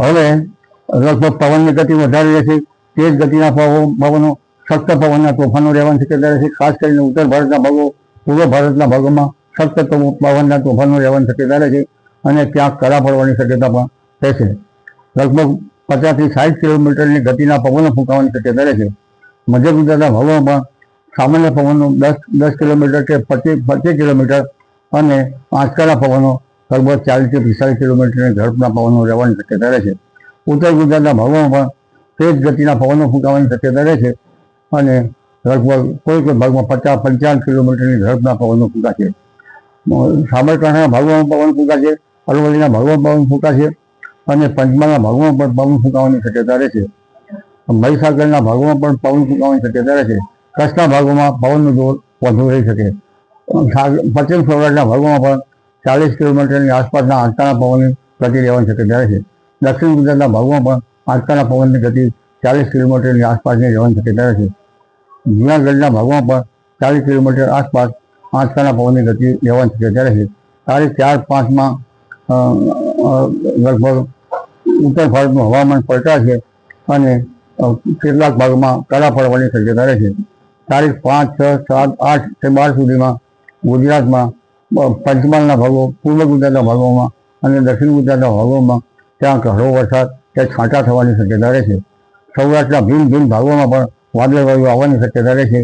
હવે લગભગ પવનની ગતિ વધારે રહેશે, તેજ ગતિના પવનો, સખ્ત પવનના તોફાનો રહેવાની શક્યતા રહેશે. ખાસ કરીને ઉત્તર ભારતના ભાગો, પૂર્વ ભારતના ભાગોમાં સખ્ત પવનના તોફાનો રહેવાની શક્યતા રહેશે અને ક્યાંક કરા પડવાની શક્યતા પણ રહેશે. લગભગ 50 થી 60 કિલોમીટરની ગતિના પવનો ફૂંકાવાની શક્યતા રહેશે. મધ્ય ગુજરાતના ભાગોમાં પણ સામાન્ય પવનો 10 કિલોમીટર કે 25 કિલોમીટર અને આંચકાના પવનો લગભગ 40 થી 45 કિલોમીટરની ઝડપના પવનો રહેવાની શક્યતા રહેશે. ઉત્તર ગુજરાતના ભાગોમાં પણ તેજ ગતિના પવનો ફૂંકાવાની શક્યતા રહેશે અને લગભગ કોઈ ભાગમાં 50-55 કિલોમીટરની ઝડપના પવનો ફૂંકાશે. સાબરકાંઠાના ભાગોમાં પવન ફૂંકાશે, અરવલ્લીના ભાગોમાં પવન ફૂંકાશે અને પંચમહાલના ભાગોમાં પણ પવન ફૂંકાવાની શક્યતા રહેશે. મહીસાગરના ભાગોમાં પણ પવન ફૂંકાવાની શક્યતા રહેશે. કચ્છના ભાગોમાં પવનનું જોર વધુ રહી શકે. પશ્ચિમ સૌરાષ્ટ્રના ભાગોમાં પણ 40 કિલોમીટરની આસપાસના આંચકાના પવનની ગતિ રહેવાની શક્યતા રહેશે. દક્ષિણ ગુજરાતના ભાગોમાં પણ આંચકાના પવનની ગતિ 40 કિલોમીટરની આસપાસની રહેવાની શક્યતા રહેશે. જૂનાગઢના ભાગોમાં પણ 40 કિલોમીટર આસપાસ આંચકાના પવનની ગતિ રહેવાની શક્યતા રહેશે. તારીખ 4-5માં લગભગ ઉત્તર ભારતનું હવામાન પલટાશે અને કેટલાક ભાગમાં કરા પડવાની શક્યતા રહેશે. તારીખ 5, 6, 7, 8 કે 12 સુધીમાં ગુજરાતમાં પંચમહાલના ભાગો, પૂર્વ ગુજરાતના ભાગોમાં અને દક્ષિણ ગુજરાતના ભાગોમાં ક્યાંક હળવો વરસાદ કે છાંટા થવાની શક્યતા રહેશે. સૌરાષ્ટ્રના ભિન્ન ભાગોમાં પણ વાદળવાયુ આવવાની શક્યતા રહેશે.